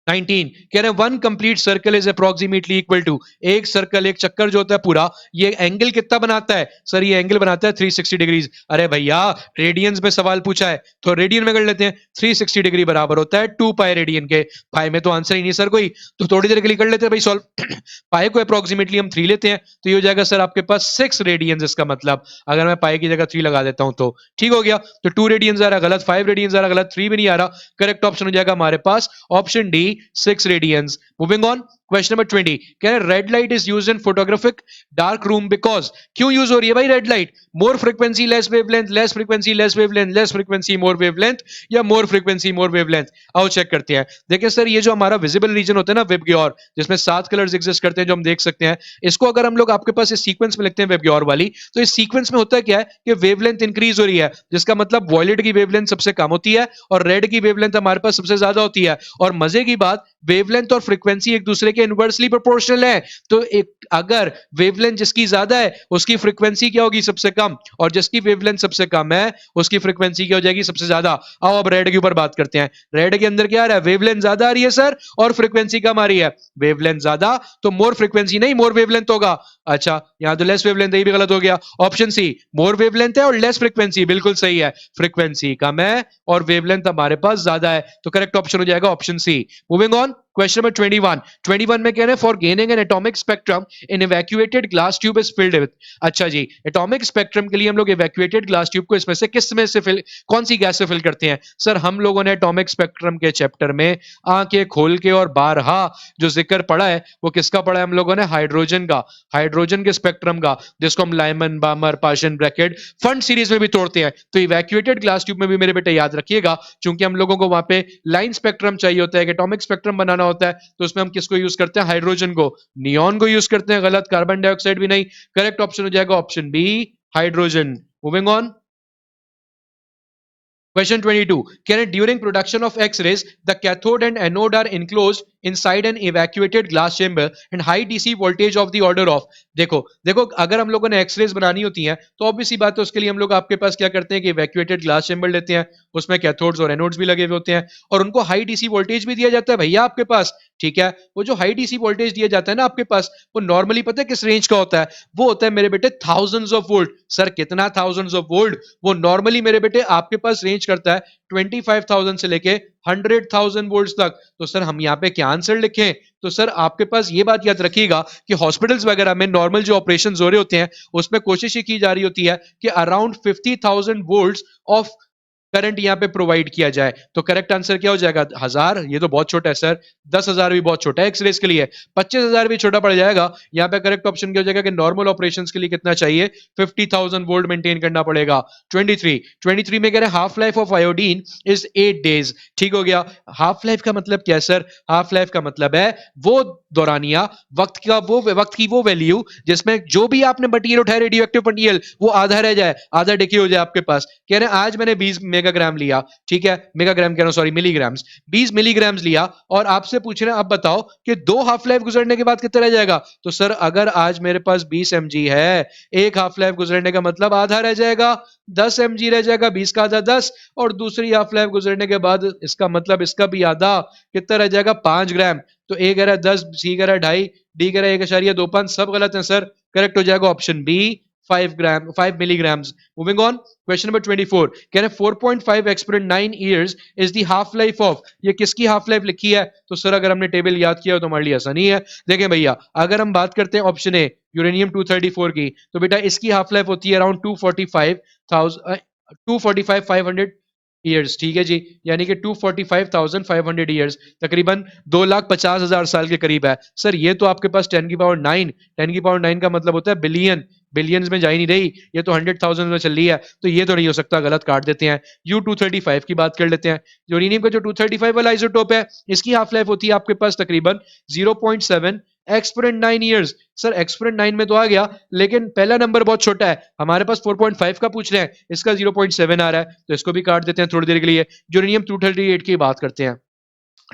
19 कह रहे हैं one complete circle is approximately equal to, एक सर्कल, एक चक्कर जो होता है पूरा, ये एंगल कितना बनाता है, सर ये एंगल बनाता है 360 डिग्रीज। अरे भैया रेडियंस में सवाल पूछा है तो रेडियन में कर लेते हैं, 360 डिग्री बराबर होता है 2 पाई रेडियन के। पाई में तो आंसर ही नहीं सर कोई, तो थोड़ी देर के लिए कर लेते हैं भाई सॉल्व। पाई को अप्रोक्सीमेटली हम 3 लेते हैं, तो ये हो जाएगा सर आपके पास 6 रेडियंस। इसका मतलब अगर मैं पाई की जगह 3 लगा देता हूं तो ठीक हो गया। तो 2 रेडियंस आ रहा गलत, 5 रेडियंस आ रहा गलत, 3 भी नहीं आ रहा। करेक्ट ऑप्शन हो जाएगा हमारे पास option D 6 radians. Moving on, question number 20 कह रहे red light is used in photographic dark room because, क्यों यूज हो रही है भाई red light, more frequency less wavelength, less frequency less wavelength, less frequency more wavelength, या more frequency more wavelength. आओ check करते हैं। देखिए सर ये जो हमारा विजिबल रीजन होता है ना वेबग्योर, जिसमें 7 कलर्स एग्जिस्ट करते हैं जो हम देख सकते हैं, इसको अगर हम लोग आपके पास इस सीक्वेंस में लिखते हैं वेबग्योर वाली, तो इस सीक्वेंस में होता है क्या है कि वेवलेंथ इंक्रीज हो रही है, जिसका मतलब वॉयलेट की वेवलेंथ सबसे कम होती है और रेड की वेवलेंथ हमारे पास सबसे ज्यादा होती है। और मजे की बात, वेवलेंथ और फ्रीक्वेंसी एक दूसरे के इनवर्सली प्रोपोर्शनल है। तो एक अगर वेवलेंथ जिसकी ज्यादा है उसकी फ्रीक्वेंसी क्या होगी, सबसे कम, और जिसकी वेवलेंथ सबसे कम है उसकी फ्रीक्वेंसी क्या हो जाएगी, सबसे ज्यादा। आओ अब रेड के ऊपर बात करते हैं। रेड के अंदर क्या आ रहा है, वेवलेंथ ज्यादा आ रही है सर और फ्रीक्वेंसी कम आ रही है। वेवलेंथ ज्यादा तो मोर फ्रीक्वेंसी नहीं मोर वेवलेंथ होगा। अच्छा यहां तो लेस वेवलेंथ, ये भी गलत हो गया। ऑप्शन सी मोर वेवलेंथ है और लेस फ्रीक्वेंसी, बिल्कुल सही है। फ्रीक्वेंसी कम है और वेवलेंथ हमारे पास ज्यादा है, तो करेक्ट ऑप्शन हो जाएगा option C. Moving on, question number 21 में कह रहे हैं for gaining an atomic spectrum in evacuated glass tube is filled with. अच्छा जी, एटॉमिक स्पेक्ट्रम के लिए हम लोग इवैक्यूएटेड ग्लास ट्यूब को इसमें से किस में से फिल, कौन सी गैस से फिल करते हैं। सर हम लोगों ने एटॉमिक स्पेक्ट्रम के चैप्टर में आंखें खोल के और बारहा जो जिक्र पढ़ा है वो किसका पढ़ा है हम लोगों ने, हाइड्रोजन का, हाइड्रोजन के स्पेक्ट्रम का, जिसको हम Lyman, बामर, Paschen, bracket, fund series में भी तोड़ते हैं। तो इवैक्यूएटेड ग्लास ट्यूब में भी मेरे बेटे याद रखिएगा, क्योंकि हम लोगों को वहां पे लाइन स्पेक्ट्रम चाहिए होता है, एटॉमिक स्पेक्ट्रम बनाना होता है, तो उसमें हम किसको यूज करते हैं, हाइड्रोजन को। नियॉन को यूज करते हैं, गलत, कार्बन डाइऑक्साइड भी नहीं। करेक्ट ऑप्शन हो जाएगा option B, hydrogen. Moving on, question 22 कह रहे during production of X rays the cathode and anode are enclosed inside an evacuated glass chamber and high DC voltage of the order of. देखो देखो अगर हम लोगों ने एक्सरेज बनानी होती हैं तो ऑब्वियसली बात है उसके लिए हम लोग आपके पास क्या करते हैं कि इवैक्यूएटेड ग्लास चेंबर लेते हैं, उसमें कैथोड्स और एनोड्स भी लगे हुए होते हैं और उनको हाई डीसी वोल्टेज भी दिया जाता है भैया आपके पास। ठीक है, वो जो हाई डीसी वोल्टेज दिया जाता है ना आपके पास, वो नॉर्मली पता है किस रेंज का होता है, वो होता है मेरे बेटे थाउजेंड्स ऑफ वोल्ट। सर कितना थाउजेंड्स ऑफ वोल्ट, वो नॉर्मली मेरे बेटे आपके पास रेंज करता है 25,000 से लेके 100,000 वोल्ट्स तक। तो सर हम यहाँ पे क्या आंसर लिखें, तो सर आपके पास ये बात याद रखिएगा कि हॉस्पिटल्स वगैरह में नॉर्मल जो ऑपरेशंस हो रहे होते हैं उसमें कोशिश ये की जा रही होती है कि अराउंड 50,000 वोल्ट्स ऑफ करंट यहाँ पे प्रोवाइड किया जाए। तो करेक्ट आंसर क्या हो जाएगा? 1000। ये तो बहुत छोटा है सर। 10,000 भी बहुत छोटा है एक्स रेस के लिए। 25,000 भी छोटा पड़ जाएगा। यहाँ पे करेक्ट ऑप्शन क्या हो जाएगा कि नॉर्मल ऑपरेशंस के लिए कितना चाहिए? 50,000 वोल्ट मेंटेन करना पड़ेगा। 23 में कह रहे हैं half life of iodine is 8 days. ठीक हो गया। हाफ लाइफ का मतलब क्या है सर? हाफ लाइफ का मतलब है वो दौरानिया, वक्त की वो वैल्यू जिसमें जो भी आपने मटेरियल उठाया रेडियो एक्टिव मटेरियल वो आधा रह जाए, आधा डिके हो जाए आपके पास। कह रहे हैं आज मैंने 20 मेगाग्राम लिया, ठीक है, मेगाग्राम कह रहा हूं सॉरी, मिलीग्राम्स, 20 मिलीग्राम्स लिया और आपसे पूछ रहे हैं अब बताओ कि 2 हाफ लाइफ गुजरने के बाद कितना रह जाएगा? तो सर अगर आज मेरे पास 20 mg है, एक हाफ लाइफ गुजरने का मतलब आधा रह जाएगा, 10 mg रह जाएगा, 20 का आधा 10, और दूसरी हाफ लाइफ गुजरने के बाद इसका मतलब इसका भी आधा कितना रह जाएगा? 5 ग्राम। तो ए कह रहा है 10, सी कह रहा है 2.5, डी कह रहा है 1.25, सब गलत है सर। करेक्ट हो जाएगा option B, 5 milligrams. Moving on, question number 24. कह रहे 4.5 exponent 9 years is the half life of, ये किसकी हाफ लाइफ लिखी है? तो सर अगर हमने टेबल याद किया हो तो हमारे लिए आसानी है। देखें भैया, अगर हम बात करते हैं ऑप्शन ए यूरेनियम 234 की, तो बेटा इसकी हाफ लाइफ होती है अराउंड 245,500 ईयर्स। ठीक है जी, यानी कि 245,500 ईयर्स, तकरीबन 2,50,000 साल के करीब है। सर ये तो आपके पास 10 की पावर 9, 10 की पावर 9 का मतलब होता है बिलियन, बिलियंस में जा ही नहीं रही, ये तो 100,000 में चल रही है, तो ये तो नहीं हो सकता, गलत काट देते हैं। U235 की बात कर लेते हैं। यूरेनियम का जो 235 वाला आइसोटोप है, इसकी हाफ लाइफ होती है आपके पास तकरीबन 0.7 एक्सपोनेंट 9 ईयर्स। सर एक्सपोनेंट 9 में तो आ गया, लेकिन पहला नंबर बहुत छोटा है, हमारे पास 4.5 का पूछ रहे हैं, इसका 0.7 आ रहा है, तो इसको भी काट देते हैं थोड़ी देर के लिए। यूरेनियम 238 की बात करते हैं।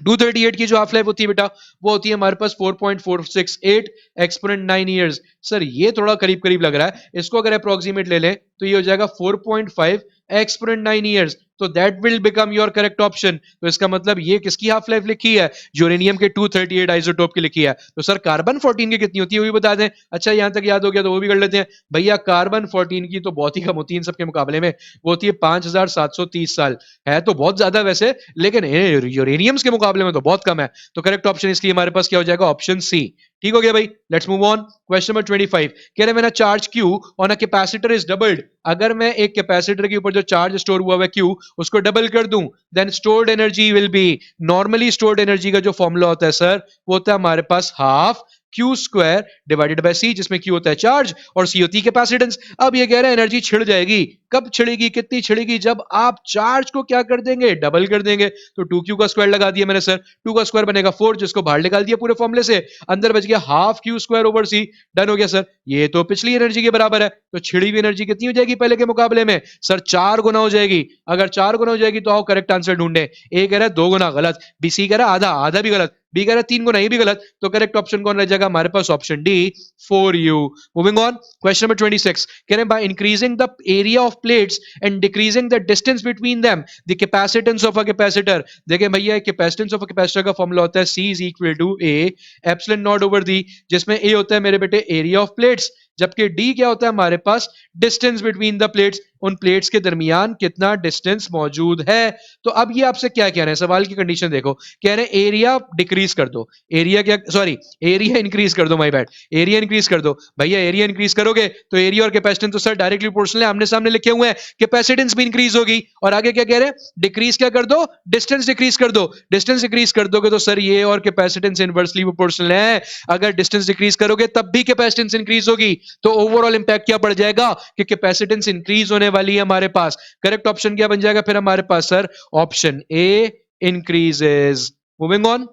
238 की जो हाफ लाइफ होती है बेटा, वो होती है हमारे पास 4.468 एक्सपोनेंट 9 ईयर्स। सर ये थोड़ा करीब करीब लग रहा है, इसको अगर अप्रोक्सीमेट ले लें तो ये हो जाएगा 4.5 एक्सपोनेंट 9 ईयर्स, तो that will become your correct option. तो इसका मतलब ये किसकी हाफ लाइफ लिखी है? यूरेनियम के 238 आइसोटोप की लिखी है। तो सर कार्बन 14 की कितनी होती है वो भी बता दें। अच्छा यहां तक याद हो गया तो वो भी कर लेते हैं भैया। कार्बन 14 की तो बहुत ही कम होती है इन सबके मुकाबले में, वो होती है 5,730 साल। है तो बहुत ज्यादा वैसे, लेकिन यूरेनियम्स के मुकाबले में तो बहुत कम है। तो करेक्ट ऑप्शन इसलिए हमारे पास क्या हो जाएगा? Option C. ठीक हो गया भाई, let's move on. Question number 25 कह रहे हैं charge Q on a capacitor is doubled. अगर मैं एक कैपेसिटर के ऊपर जो चार्ज स्टोर हुआ है क्यू, उसको डबल कर दूं, then stored energy will be, normally stored energy का जो फॉर्मूला होता है सर, वो होता है हमारे पास half Q square divided by C, जिसमें क्यू होता है चार्ज और सी होती है कैपेसिटेंस। अब ये कह रहे हैं एनर्जी छिड़ जाएगी, कब छिड़ेगी, कितनी छिड़ेगी? जब आप चार्ज को क्या कर देंगे? डबल कर देंगे। तो 2q का स्क्वायर लगा दिया मैंने सर, 2 का स्क्वायर बनेगा 4, जिसको बाहर निकाल दिया पूरे फॉर्मूले से, अंदर बच गया हाफ क्यू स्क्वायर ओवर सी। डन हो गया सर, ये तो पिछली एनर्जी के बराबर है, तो छिड़ी हुई एनर्जी कितनी हो जाएगी पहले के मुकाबले में? सर 4 गुना हो जाएगी। अगर 4 गुना हो जाएगी तो आओ करेक्ट आंसर ढूंढे। ए कह रहा है 2 गुना, गलत। बी सी कह रहा है आधा, आधा भी गलत। बी कह रहा है 3 गुना, ये भी गलत। तो करेक्ट ऑप्शन कौन रह जाएगा हमारे पास? Option D, 4u। Moving on, question number 26 कह रहे हैं by increasing the area of plates and decreasing the distance between them the capacitance of a capacitor। देखें भैया, capacitance of a capacitor का फॉर्मूला होता है C is equal to A epsilon naught over D, जिसमें A होता है मेरे बेटे एरिया ऑफ प्लेट्स, जबकि D क्या होता है हमारे पास? डिस्टेंस बिटवीन द प्लेट्स, उन प्लेट्स के दरमियान कितना डिस्टेंस मौजूद है। तो अब ये आपसे क्या कह रहे हैं, सवाल की कंडीशन देखो, कह रहे हैं एरिया डिक्रीज कर दो, एरिया क्या, सॉरी एरिया इंक्रीज कर दो, माय बैड, एरिया इंक्रीज कर दो। भैया एरिया इंक्रीज करोगे तो एरिया और कैपेसिटेंस तो सर डायरेक्टली प्रोपोर्शनल है, आमने सामने लिखे हुए हैं, कैपेसिटेंस भी इंक्रीज होगी। और आगे क्या कह रहे हैं? डिक्रीज क्या कर दो? डिस्टेंस डिक्रीज कर दो। डिस्टेंस डिक्रीज कर दोगे तो सर ये और कैपेसिटेंस इनवर्सली प्रोपोर्शनल है, अगर डिस्टेंस डिक्रीज करोगे तब भी कैपेसिटेंस इंक्रीज होगी। तो ओवरऑल इंपैक्ट क्या पड़ जाएगा कि कैपेसिटेंस इंक्रीज होने वाली है हमारे पास। करेक्ट ऑप्शन क्या बन जाएगा फिर हमारे पास सर? Option A, increases. Moving on,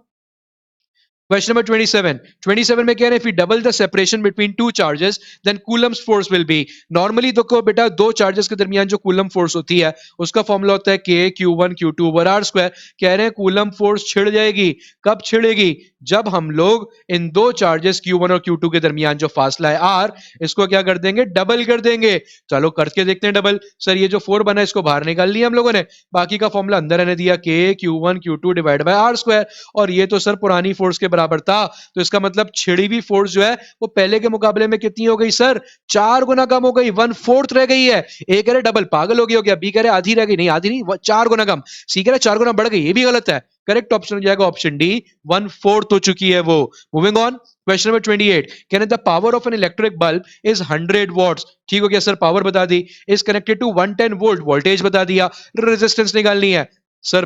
question number 27 में कह रहे हैं if we double the separation between two charges then Coulomb's force will be। Normally देखो बेटा, दो चार्जेस के दरमियान जो कूलम फोर्स होती है उसका फॉर्मूला होता है K Q1 Q2 over R square. कह रहे हैं कूलम फोर्स छिड़ जाएगी, कब छिड़ेगी? जब हम लोग इन दो चार्जेस Q1 और Q2 के दरमियान जो फासला है R, इसको क्या कर देंगे? डबल कर देंगे। चलो करके देखते हैं डबल। सर ये जो 4 बना है इसको बाहर निकाल लिया हम लोगों ने, बाकी का फॉर्मूला अंदर रहने दिया K Q1 Q2 divide by R square, और ये तो सर पुरानी फोर्स के बराबर था, तो इसका मतलब छिड़ी हुई फोर्स जो है वो पहले के मुकाबले में कितनी हो गई सर? 4 गुना कम हो गई, 1/4 रह गई है। ए कह रहे डबल, पागल हो गया, बी कह रहे आधी रह गई, नहीं आधी नहीं, 4 गुना कम, सी कह रहे 4 गुना बढ़ गई, ये भी गलत है। करेक्ट ऑप्शन हो जाएगा ऑप्शन डी, 1/4 हो चुकी है वो। मूविंग ऑन, क्वेश्चन नंबर 28, कहने the power of an electric bulb is 100 watts. ठीक हो गया सर, पावर बता दी। Is connected to 110 volt, voltage बता दिया। रेजिस्टेंस निकालनी है सर,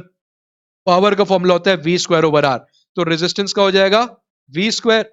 पावर का फॉर्मूला होता है वी स्क्वायर ओवर आर, तो रेजिस्टेंस का हो जाएगा वी स्क्वायर,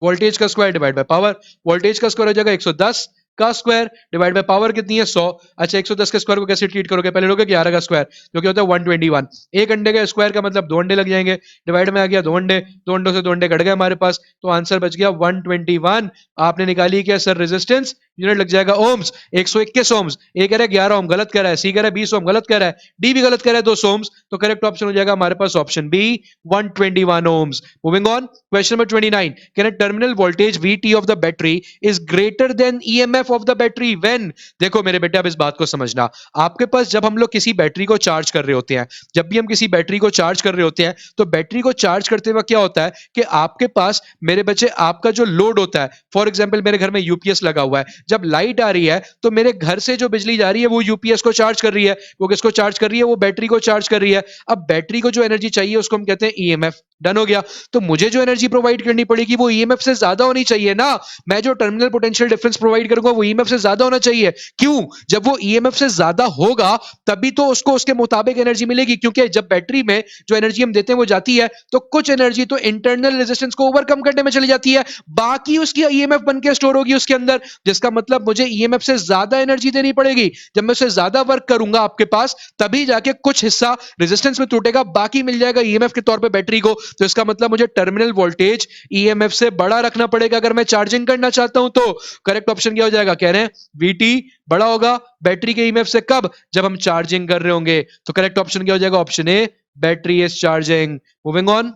वोल्टेज का square divide by power, voltage का स्क्वायर हो जाएगा 110 का स्क्वायर डिवाइड बाय पावर कितनी है 100। अच्छा 110 के स्क्वायर को कैसे ट्रीट करोगे? पहले लोगे 11 का स्क्वायर, जो कि होता है 121। एक अंडे का स्क्वायर का मतलब 2 अंडे लग जाएंगे, डिवाइड में आ गया 2 अंडे, 2 अंडों से 2 अंडे कट गए हमारे पास, तो आंसर बच गया 121। आपने निकाली क्या सर रेजिस्टेंस? यूनिट लग जाएगा ओम्स, 121 ओम्स। ए कह रहा है 11 ओम, गलत कह रहा है। सी कह रहा है 20 ओम, गलत कह रहा है। डी भी गलत कह रहा है 200 ओम्स, तो करेक्ट ऑप्शन हो जाएगा हमारे पास option B, 121 ohms. Moving on, question number 29, can a terminal voltage VT of the battery is greater than EMF of the battery when. देखो मेरे बेटे, अब इस बात को समझना, आपके पास जब हम लोग किसी बैटरी को चार्ज कर रहे होते हैं, जब भी हम किसी बैटरी को चार्ज कर रहे होते हैं, तो बैटरी को चार्ज करते वक्त क्या होता है कि आपके पास मेरे बच्चे आपका जो लोड होता है, फॉर एग्जांपल मेरे घर में यूपीएस लगा हुआ है, जब लाइट आ रही है तो मेरे घर से जो बिजली जा रही है वो यूपीएस को चार्ज कर रही है। वो किसको चार्ज कर रही है? वो बैटरी को चार्ज कर रही है। अब बैटरी को जो एनर्जी चाहिए उसको हम कहते हैं ईएमएफ। डन हो गया। तो मुझे जो एनर्जी प्रोवाइड करनी पड़ेगी वो ईएमएफ से ज्यादा होनी चाहिए ना। मैं जो टर्मिनल पोटेंशियल डिफरेंस प्रोवाइड करूंगा वो ईएमएफ से ज्यादा होना चाहिए। क्यों? जब वो ईएमएफ से ज्यादा होगा तभी तो उसको उसके मुताबिक एनर्जी मिलेगी, क्योंकि जब बैटरी में जो एनर्जी हम देते हैं वो जाती है तो कुछ एनर्जी तो इंटरनल रेजिस्टेंस को ओवरकम करने में चली जाती है, बाकी उसकी ईएमएफ बन के स्टोर होगी उसके अंदर, जिसका मतलब मुझे ईएमएफ से ज्यादा एनर्जी देनी पड़ेगी। जब मैं उससे ज्यादा वर्क करूंगा आपके पास तभी जाके कुछ हिस्सा रेजिस्टेंस में टूटेगा, बाकी मिल जाएगा ईएमएफ के तौर पे बैटरी को। तो इसका मतलब मुझे टर्मिनल वोल्टेज ईएमएफ से बड़ा रखना पड़ेगा अगर मैं चार्जिंग करना चाहता हूं तो। करेक्ट ऑप्शन क्या हो जाएगा? कह रहे हैं VT बड़ा होगा बैटरी के ईएमएफ से, कब? जब हम चार्जिंग कर रहे होंगे। तो करेक्ट ऑप्शन क्या हो जाएगा? Option A, battery is charging. Moving on,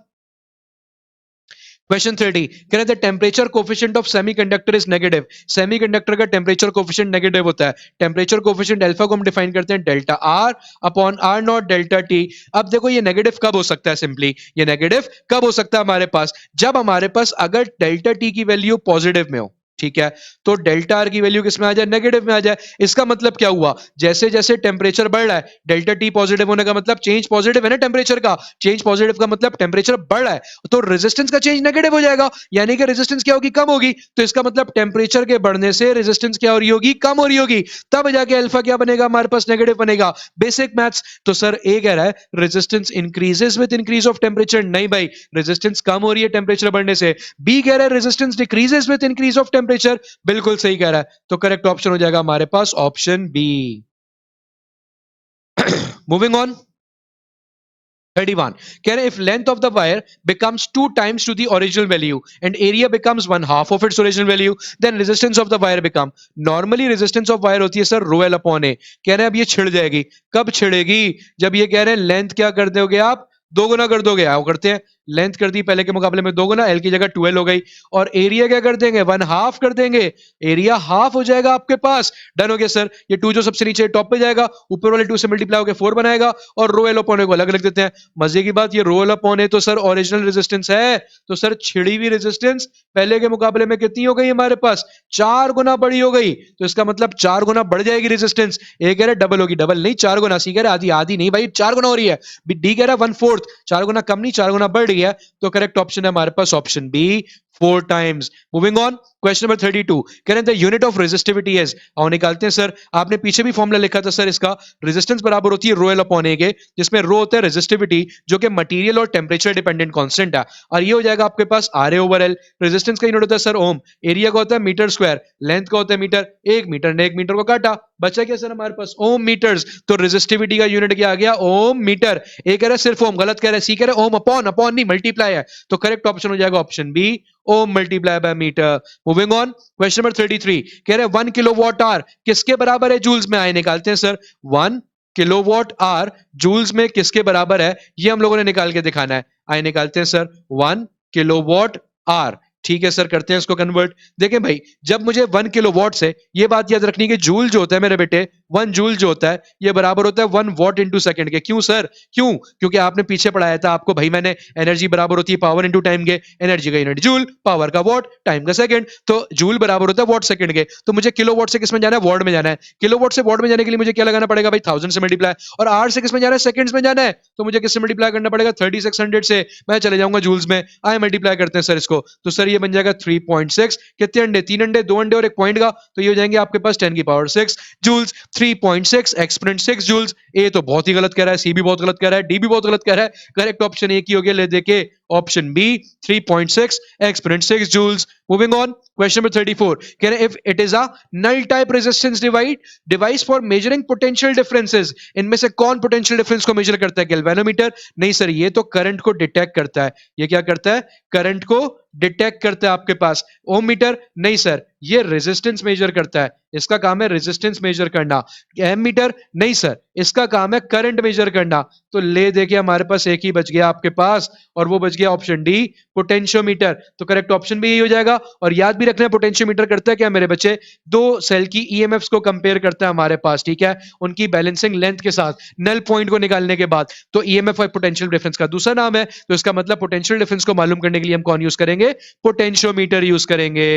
question 30, कह रहे थे temperature coefficient of semiconductor is negative. Semiconductor का टेम्परेचर कोफिशिएंट नेगेटिव होता है। टेम्परेचर कोफिशिएंट अल्फा को हम डिफाइन करते हैं delta R upon R naught delta T. अब देखो ये नेगेटिव कब हो सकता है? सिंपली ये नेगेटिव कब हो सकता है हमारे पास? जब हमारे पास अगर डेल्टा टी की वैल्यू पॉजिटिव में हो, ठीक है, तो डेल्टा आर की वैल्यू किस में आ जाए? नेगेटिव में आ जाए। इसका मतलब क्या हुआ? जैसे जैसे टेम्परेचर बढ़ रहा है, डेल्टा टी पॉजिटिव होने का मतलब चेंज पॉजिटिव है ना, टेम्परेचर का चेंज पॉजिटिव का मतलब टेम्परेचर बढ़ रहा है, तो रेजिस्टेंस का चेंज नेगेटिव हो जाएगा, यानी कि रेजिस्टेंस क्या होगी? कम होगी। तो इसका मतलब टेम्परेचर के बढ़ने से रेजिस्टेंस क्या हो रही होगी? कम हो रही होगी, तब जाके अल्फा क्या बनेगा हमारे पास? नेगेटिव बनेगा। Basic maths. तो सर ए कह रहा है resistance increases with increase of temperature. नहीं भाई, रेजिस्टेंस कम हो रही है टेम्परेचर बढ़ने से। बी कह रहा है resistance decreases with increase of temperature. बिल्कुल सही कह रहा है, तो करेक्ट ऑप्शन हो जाएगा हमारे पास ऑप्शन बी। मूविंग ऑन, 31, कह रहे if length of the wire becomes 2 times to the original value and area becomes 1/2 of its original value, then resistance of the wire become। normally resistance of wire होती है sir rho L upon A। कह रहे हैं अब ये छिड़ जाएगी। कब छिड़ेगी? जब ये कह रहे हैं लेंथ क्या कर दोगे आप? 2 गुना कर दोगे। आओ करते हैं, लेंथ कर दी पहले के मुकाबले में 2 गुना, एल की जगह 2L हो गई, और एरिया क्या कर देंगे? 1/2 कर देंगे। एरिया हाफ हो जाएगा आपके पास। डन हो गया सर। ये 2 जो सबसे नीचे टॉप पे जाएगा, ऊपर वाले 2 से मल्टीप्लाई होकर 4 बनाएगा, और रो एल अपॉन ए को अलग लिख देते हैं। मजे की बात, ये रो एल अपॉन ए तो सर ओरिजिनल रेजिस्टेंस है, तो सर छिड़ी हुई रेजिस्टेंस पहले के मुकाबले में कितनी हो गई हमारे पास? 4 गुना बड़ी हो गई। तो इसका मतलब 4 गुना बढ़ जाएगी रेजिस्टेंस। ए कह रहा है डबल होगी, डबल नहीं 4 गुना। सी कह रहा है आधी, आधी नहीं भाई 4 गुना हो रही है। डी कह रहा है 1/4, 4 गुना कम नहीं 4 गुना बढ़ रही है। तो करेक्ट ऑप्शन है हमारे पास option B, 4 times. Moving on, question number 32, कह रहे हैं the unit of resistivity is. और निकालते हैं सर, आपने पीछे भी फॉर्मूला लिखा था सर इसका, रेजिस्टेंस बराबर होती है रो एल अपॉन ए के, जिसमें रो होता है रेजिस्टिविटी जो कि मटेरियल और टेम्परेचर डिपेंडेंट कांस्टेंट है, और ये हो जाएगा आपके पास R A over L. Resistance का यूनिट होता है सर ओम, एरिया का होता है मीटर स्क्वायर, लेंथ का होता है मीटर। 1 मीटर ने 1 मीटर को काटा, बचा क्या सर हमारे पास? ओम मीटर्स। तो रेजिस्टिविटी का यूनिट क्या आ गया? ओम मीटर। ए कह रहा है सिर्फ ओम, गलत कह रहा है। सी कह रहा है ओम अपॉन, अपॉन नहीं मल्टीप्लाई है। तो करेक्ट ऑप्शन हो जाएगा option B, ohm multiply by metre. Moving on, question number 33, कह रहे हैं 1 किलोवाट आवर किसके बराबर है जूल्स में? आए निकालते हैं सर, 1 किलोवाट आवर जूल्स में किसके बराबर है, ये हम लोगों ने निकाल के दिखाना है। आए निकालते हैं सर, 1 किलोवाट आवर ठीक है सर, करते हैं इसको कन्वर्ट। देखें भाई, जब मुझे 1 किलोवाट से, ये बात याद रखनी है कि जूल जो होता है मेरे बेटे, 1 जूल जो होता है ये बराबर होता है 1 वॉट इनटू सेकंड के। क्यों सर? क्यों? क्योंकि आपने पीछे पढ़ाया था आपको भाई मैंने, एनर्जी बराबर होती है पावर इनटू टाइम के। एनर्जी का यूनिट जूल, पावर का वॉट, टाइम का सेकंड, तो जूल बराबर होता है वॉट सेकंड के। तो मुझे किलोवाट से किस में जाना है? वॉट में जाना है। किलोवाट से वॉट में जाने के लिए मुझे क्या लगाना पड़ेगा भाई? 1000 से मल्टीप्लाई। और आर से किस में जाना है? सेकंड्स में जाना है। तो मुझे किससे मल्टीप्लाई करना पड़ेगा? 3600 से। मैं चले जाऊंगा जूल्स में। आए मल्टीप्लाई करते हैं सर इसको। तो सर ये बन जाएगा 3.6। कितने अंडे? 3 अंडे, 2 अंडे और 1 पॉइंट का, तो ये हो जाएंगे आपके पास 10 की पावर 6 जूल्स। 3.6 exponent 6 joules. ए तो बहुत ही गलत कह रहा है, सी भी बहुत गलत कह रहा है, डी भी बहुत गलत कह रहा है। करेक्ट ऑप्शन एक ही हो गया, ले देखे option B 3.6 exponent 6 joules. Moving on, question number 34 कह रहे if it is a null type resistance device for measuring potential differences, इनमें से कौन पोटेंशियल डिफरेंस को मेजर करता है? गैल्वेनोमीटर? नहीं सर, ये तो करंट को डिटेक्ट करता है। ये क्या करता है? करंट को डिटेक्ट करता है आपके पास। Ohmmeter? नहीं सर, ये रेजिस्टेंस मेजर करता है, इसका काम है रेजिस्टेंस मेजर करना। Ammeter? नहीं सर, इसका काम है करंट मेजर करना। तो ले देखिए हमारे पास एक ही बच गया आपके पास, और वो बच गया ऑप्शन डी पोटेंशियोमीटर। तो करेक्ट ऑप्शन भी यही हो जाएगा। और याद भी रखना है पोटेंशियोमीटर करता है क्या मेरे बच्चे? दो सेल की ईएमएफ्स को कंपेयर करता है हमारे पास, ठीक है, उनकी बैलेंसिंग लेंथ के साथ नल पॉइंट को निकालने के बाद। तो ईएमएफ और पोटेंशियल डिफरेंस का दूसरा नाम है। तो इसका मतलब पोटेंशियल डिफरेंस को मालूम करने के लिए हम कौन यूज करेंगे? पोटेंशियोमीटर यूज करेंगे।